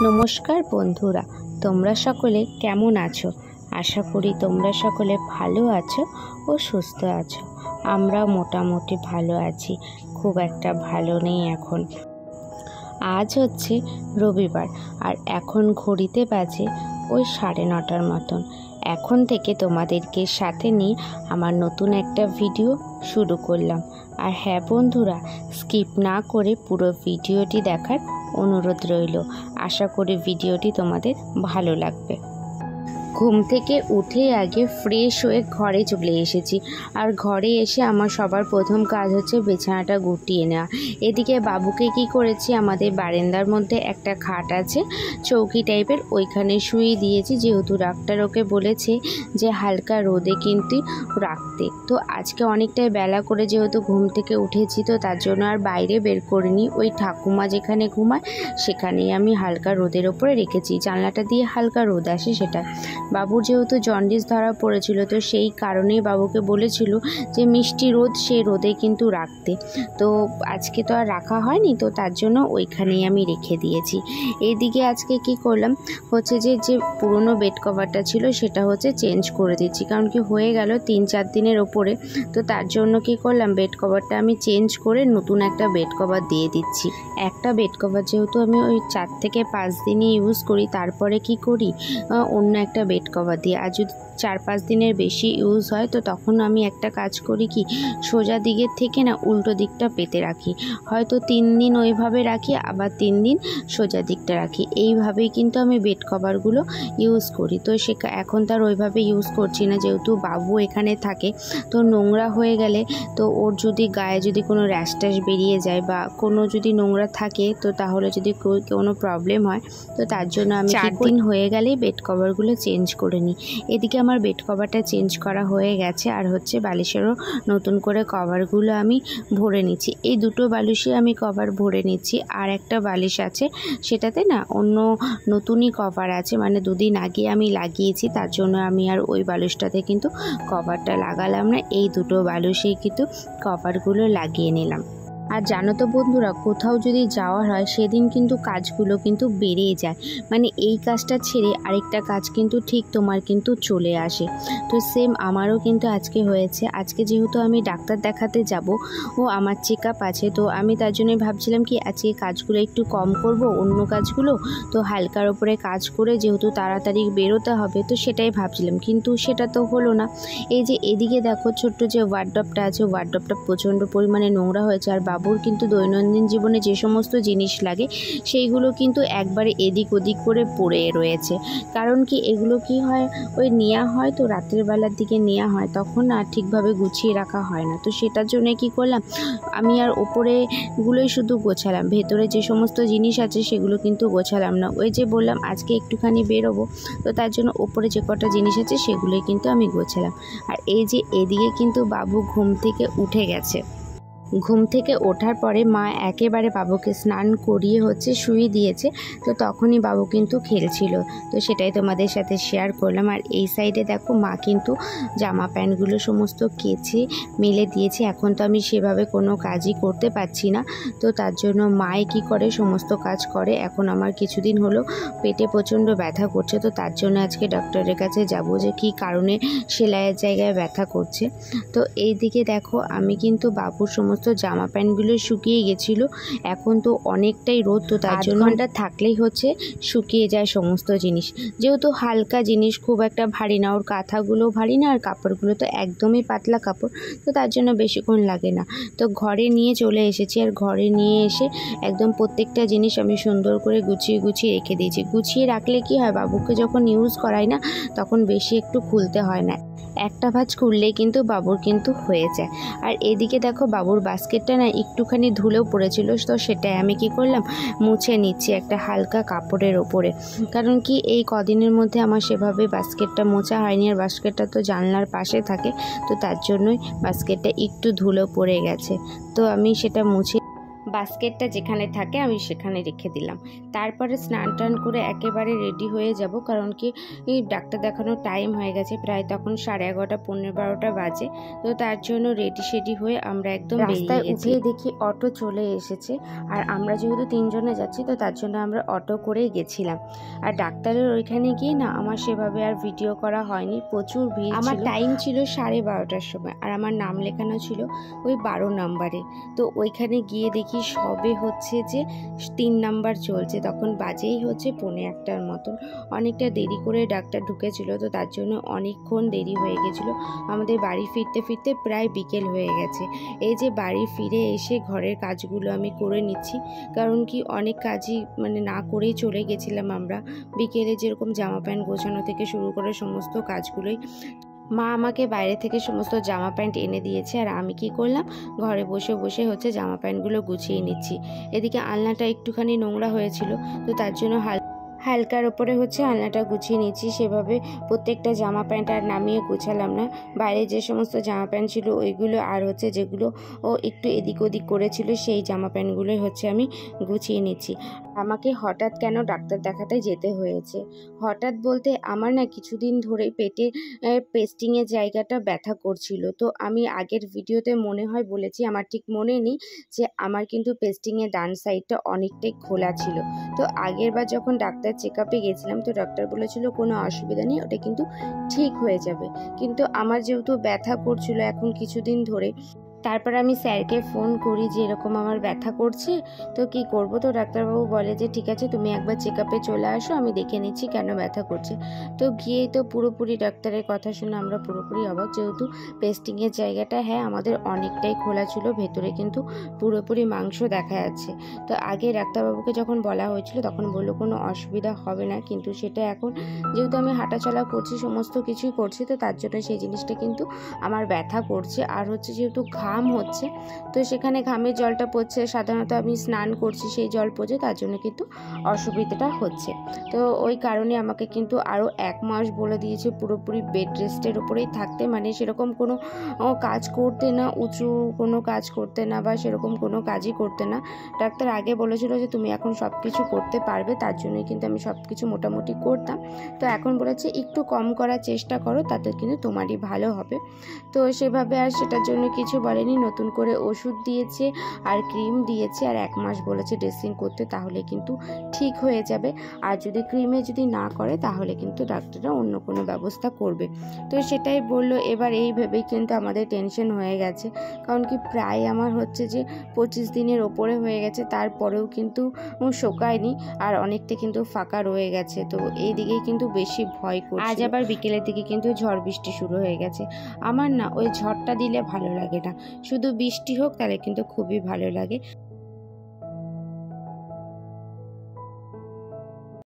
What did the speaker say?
নমস্কার বন্ধুরা, তোমরা সকলে কেমন আছো? আশা করি তোমরা সকলে ভালো আছো ও সুস্থ আছো। আমরা মোটামুটি ভালো আছি, খুব একটা ভালো নেই এখন। আজ হচ্ছে রবিবার আর এখন ঘড়িতে বাজে ওই 9:30 মতন। এখন থেকে তোমাদেরকে সাথে নিয়ে আমার নতুন একটা ভিডিও শুরু করলাম। আর হ্যাঁ বন্ধুরা, স্কিপ না করে পুরো ভিডিওটি দেখার অনুরোধ রইল। আশা করি ভিডিওটি তোমাদের ভালো লাগবে। ঘুম থেকে উঠে আগে ফ্রেশ হয়ে ঘরে চলে এসেছি। আর ঘরে এসে আমার সবার প্রথম কাজ হচ্ছে বিছানাটা গুটিয়ে নেওয়া। এদিকে বাবুকে কি করেছি, আমাদের বারান্দার মধ্যে একটা খাট আছে চৌকি টাইপের, ওইখানে শুয়ে দিয়েছি, যেহেতু ডাক্তার ওকে বলেছে যে হালকা রোদে কিন্তু রাখতে। তো আজকে অনেকটাই বেলা করে যেহেতু ঘুম থেকে উঠেছি, তো তার জন্য আর বাইরে বের করিনি। ওই ঠাকুমা যেখানে ঘুমায় সেখানেই আমি হালকা রোদের ওপরে রেখেছি, জানলাটা দিয়ে হালকা রোদ আসে সেটা। বাবুর যেহেতু জন্ডিস ধরা পড়েছিল, তো সেই কারণেই বাবুকে বলেছিল যে মিষ্টি রোদ, সেই রোদে কিন্তু রাখতে। তো আজকে তো আর রাখা হয়নি, তো তার জন্য ওইখানেই আমি রেখে দিয়েছি। এইদিকে আজকে কি করলাম হচ্ছে যে পুরনো বেড কভারটা ছিল সেটা হচ্ছে চেঞ্জ করে দিচ্ছি, কারণ কি হয়ে গেল 3-4 দিনের ওপরে। তো তার জন্য কি করলাম, বেড কভারটা আমি চেঞ্জ করে নতুন একটা বেড কভার দিয়ে দিচ্ছি। একটা বেড কভার যেহেতু আমি ওই 4 থেকে 5 দিনই ইউজ করি, তারপরে কি করি অন্য একটা বেড কভার দিয়ে। আর যদি 4-5 দিনের বেশি ইউজ হয়, তো তখন আমি একটা কাজ করি কি, সোজা দিকের থেকে না উল্টো দিকটা পেতে রাখি। হয়তো 3 দিন ওইভাবে রাখি, আবার 3 দিন সোজা দিকটা রাখি। এইভাবেই কিন্তু আমি বেড কভারগুলো ইউজ করি। তো এখন তার ওইভাবে ইউজ করছি না, যেহেতু বাবু এখানে থাকে। তো নোংরা হয়ে গেলে তো ওর যদি গায়ে যদি কোনো র্যাশ ট্যাশ বেরিয়ে যায় বা কোনো যদি নোংরা থাকে, তো তাহলে যদি কোনো প্রবলেম হয়, তো তার জন্য আমি 4 দিন হয়ে গেলেই বেড কভারগুলো চেঞ্জ করে নিই। এদিকে আমার বেড কভারটা চেঞ্জ করা হয়ে গেছে, আর হচ্ছে বালিশেরও নতুন করে কভারগুলো আমি ভরে নিচ্ছি। এই দুটো বালিশে আমি কভার ভরে নিচ্ছি। আর একটা বালিশ আছে, সেটাতে না অন্য নতুনই কভার আছে, মানে 2 দিন আগে আমি লাগিয়েছি, তার জন্য আমি আর ওই বালিশটাতে কিন্তু কভারটা লাগালাম না। এই দুটো বালিশেই কিন্তু কভারগুলো লাগিয়ে নিলাম। আর জানো তো বন্ধুরা, কোথাও যদি যাওয়া হয় সেদিন কিন্তু কাজগুলো কিন্তু বেড়ে যায়, মানে এই কাজটা ছেড়ে আরেকটা কাজ কিন্তু ঠিক তোমার কিন্তু চলে আসে। তো সেম আমারও কিন্তু আজকে হয়েছে। আজকে যেহেতু আমি ডাক্তার দেখাতে যাব ও আমার চেক আপ আছে, তো আমি তার জন্য ভাবছিলাম কি আজকে কাজগুলো একটু কম করব, অন্য কাজগুলো তো হালকার ওপরে কাজ করে যেহেতু তাড়াতাড়ি বেরোতে হবে, তো সেটাই ভাবছিলাম, কিন্তু সেটা তো হলো না। এই যে এদিকে দেখো ছোট্ট যে ওয়ার্ডরোবটা আছে, ওয়ার্ডরোবটা প্রচণ্ড পরিমাণে নোংরা হয়েছে। আর বাবুর কিন্তু দৈনন্দিন জীবনে যে সমস্ত জিনিস লাগে সেইগুলো কিন্তু একবারে এদিক ওদিক করে পড়ে রয়েছে। কারণ কি এগুলো কি হয়, ওই নেওয়া হয় তো রাতের বেলার দিকে নেওয়া হয়, তখন আর ঠিকভাবে গুছিয়ে রাখা হয় না। তো সেটার জন্য কি করলাম, আমি আর ওপরেগুলোই শুধু গোছালাম, ভেতরে যে সমস্ত জিনিস আছে সেগুলো কিন্তু গোছালাম না। ওই যে বললাম আজকে একটুখানি বেরোবো, তো তার জন্য ওপরে যে কটা জিনিস আছে সেগুলোই কিন্তু আমি গোছালাম। আর এই যে এদিকে কিন্তু বাবু ঘুম থেকে উঠে গেছে। ঘুম থেকে ওঠার পরে মা একেবারে বাবুকে স্নান করিয়ে হচ্ছে শুয়ে দিয়েছে। তো তখনই বাবু কিন্তু খেলছিল, তো সেটাই তোমাদের সাথে শেয়ার করলাম। আর এই সাইডে দেখো মা কিন্তু জামা প্যান্টগুলো সমস্ত কেচে মেলে দিয়েছে। এখন তো আমি সেভাবে কোনো কাজই করতে পারছি না, তো তার জন্য মাই কি করে সমস্ত কাজ করে। এখন আমার কিছুদিন হলো পেটে প্রচণ্ড ব্যথা করছে, তো তার জন্য আজকে ডক্টরের কাছে যাব যে কি কারণে সেলাইয়ের জায়গায় ব্যথা করছে। তো এই দিকে দেখো আমি কিন্তু বাবুর সমস্ত জামা প্যান্টগুলো শুকিয়ে গেছিল। এখন তো অনেকটাই রোদ, তো তার জন্য ঘন্টা থাকলেই হচ্ছে শুকিয়ে যায় সমস্ত জিনিস। যেহেতু হালকা জিনিস, খুব একটা ভারী না, ওর কাঁথাগুলো ভারী না, আর কাপড়গুলো তো একদমই পাতলা কাপড়, তো তার জন্য বেশিক্ষণ লাগে না। তো ঘরে নিয়ে চলে এসেছি, আর ঘরে নিয়ে এসে একদম প্রত্যেকটা জিনিস আমি সুন্দর করে গুছিয়ে গুছিয়ে রেখে দিয়েছি। গুছিয়ে রাখলে কি হয়, বাবুকে যখন ইউজ করাই না তখন বেশি একটু খুলতে হয় না, একটা ভাঁজ খুললেই কিন্তু বাবুর কিন্তু হয়ে যায়। আর এদিকে দেখো বাবুর বাস্কেটটা না একটুখানি ধুলেও পড়েছিল, তো সেটাই আমি কি করলাম মুছে নিচ্ছি একটা হালকা কাপড়ের ওপরে। কারণ কি এই কদিনের মধ্যে আমার সেভাবে বাস্কেটটা মোছা হয়নি, আর বাস্কেটটা তো জানলার পাশে থাকে, তো তার জন্যই বাস্কেটটা একটু ধুলো পড়ে গেছে। তো আমি সেটা মুছে বাস্কেটটা যেখানে থাকে আমি সেখানে রেখে দিলাম। তারপরে স্নান টান করে একেবারে রেডি হয়ে যাব, কারণ কি ডাক্তার দেখানোর টাইম হয়ে গেছে, প্রায় তখন 11:30 12:15 বাজে। তো তার জন্য রেডি হয়ে আমরা একদম রাস্তায় উঠেই দেখি অটো চলে এসেছে। আর আমরা যেহেতু 3 জনে যাচ্ছি, তো তার জন্য আমরা অটো করেই গেছিলাম। আর ডাক্তারের ওইখানে গিয়ে না আমার সেভাবে আর ভিডিও করা হয়নি, প্রচুর ভিড়। আমার টাইম ছিল 12:30টার সময়, আর আমার নাম লেখানো ছিল ওই 12 নম্বরে। তো ওইখানে গিয়ে দেখি সবে হচ্ছে যে 3 নাম্বার চলছে, তখন বাজেই হচ্ছে 1:45টার মতন। অনেকটা দেরি করে ডাক্তার ঢুকেছিল, তো তার জন্য অনেকক্ষণ দেরি হয়ে গেছিলো। আমাদের বাড়ি ফিরতে ফিরতে প্রায় বিকেল হয়ে গেছে। এই যে বাড়ি ফিরে এসে ঘরের কাজগুলো আমি করে নিচ্ছি, কারণ কি অনেক কাজই না করেই চলে গেছিলাম আমরা। বিকেলে যেরকম জামা প্যান্ট গোছানো থেকে শুরু করে সমস্ত কাজগুলোই মা আমাকে বাইরে থেকে সমস্ত জামা প্যান্ট এনে দিয়েছে, আর আমি কি করলাম, ঘরে বসে বসে হচ্ছে জামা প্যান্টগুলো গুছিয়ে নিচ্ছি। এদিকে আলনাটা একটুখানি নোংরা হয়েছিল, তো তার জন্য হালকার ওপরে হচ্ছে আলনাটা গুছিয়ে নিচ্ছি। সেভাবে প্রত্যেকটা জামা প্যান্ট আর নামিয়ে গুছালাম না। বাইরে যে সমস্ত জামা প্যান্ট ছিল ওইগুলো, আর হচ্ছে যেগুলো একটু এদিক ওদিক করেছিল সেই জামা প্যান্টগুলোই হচ্ছে আমি গুছিয়ে নিচ্ছি। আমাকে হঠাৎ কেন ডাক্তার দেখাতে যেতে হয়েছে? হঠাৎ বলতে আমার না কিছুদিন ধরেই পেটে পেস্টিংয়ের জায়গাটা ব্যথা করছিল। তো আমি আগের ভিডিওতে মনে হয় বলেছি, আমার ঠিক মনে নেই, যে আমার কিন্তু পেস্টিংয়ের ডান সাইডটা অনেকটাই খোলা ছিল। তো আগের বার যখন ডাক্তার চেকআপে গেছিলাম, তো ডাক্তার বলেছিল কোনো অসুবিধা নেই, ওটা কিন্তু ঠিক হয়ে যাবে। কিন্তু আমার যেহেতু ব্যথা করছিল এখন কিছুদিন ধরে, তারপর আমি স্যারকে ফোন করি যে এরকম আমার ব্যথা করছে, তো কি করব। তো ডাক্তারবাবু বলে যে ঠিক আছে, তুমি একবার চেকআপে চলে আসো, আমি দেখে নিচ্ছি কেন ব্যথা করছে। তো গিয়েই তো পুরোপুরি ডাক্তারের কথা শুনে আমরা পুরোপুরি অবাক, যেহেতু পেস্টিংয়ের জায়গাটা আমাদের অনেকটাই খোলা ছিল, ভেতরে কিন্তু পুরোপুরি মাংস দেখা যাচ্ছে। তো আগে ডাক্তারবাবুকে যখন বলা হয়েছিল তখন বললো কোনো অসুবিধা হবে না, কিন্তু সেটা এখন যেহেতু আমি হাঁটাচলা করছি, সমস্ত কিছুই করছি, তো তার জন্য সেই জিনিসটা কিন্তু আমার ব্যথা করছে। আর হচ্ছে যেহেতু ঘাম হচ্ছে, তো সেখানে ঘামের জলটা পড়ছে, সাধারণত আমি স্নান করছি সেই জল পড়ছে, তার জন্য কিন্তু অসুবিধাটা হচ্ছে। তো ওই কারণে আমাকে কিন্তু আরও 1 মাস বলে দিয়েছে পুরোপুরি বেড রেস্টের ওপরেই থাকতে, সেরকম কোনো কাজ করতে না, উঁচু কোনো কাজ করতে না, বা সেরকম কোনো কাজই করতে না। ডাক্তার আগে বলেছিল যে তুমি এখন সব কিছু করতে পারবে, তার জন্যই কিন্তু আমি সব কিছু মোটামুটি করতাম। তো এখন বলেছে একটু কম করার চেষ্টা করো, তাতে কিন্তু তোমারই ভালো হবে। তো সেভাবে আর সেটার জন্য কিছু বলেনি, নতুন করে ওষুধ দিয়েছে আর ক্রিম দিয়েছে, আর 1 মাস বলেছে ড্রেসিং করতে, তাহলে কিন্তু ঠিক হয়ে যাবে। আর যদি ক্রিমে যদি না করে তাহলে কিন্তু ডাক্তাররা অন্য কোনো ব্যবস্থা করবে। তো সেটাই বললো। এবার এই ভেবেই কিন্তু আমাদের টেনশন হয়ে গেছে, কারণ কি প্রায় আমার হচ্ছে যে 25 দিনের ওপরে হয়ে গেছে, তারপরেও কিন্তু শোকায়নি, আর অনেকটা কিন্তু ফাঁকা রয়ে গেছে। তো এই দিকেই কিন্তু বেশি ভয় করছে। আজ আবার বিকেলের দিকে কিন্তু ঝড় বৃষ্টি শুরু হয়ে গেছে। আমার না ওই ঝড়টা দিলে ভালো লাগে না, শুধু বৃষ্টি হোক তাহলে কিন্তু খুবই ভালো লাগে।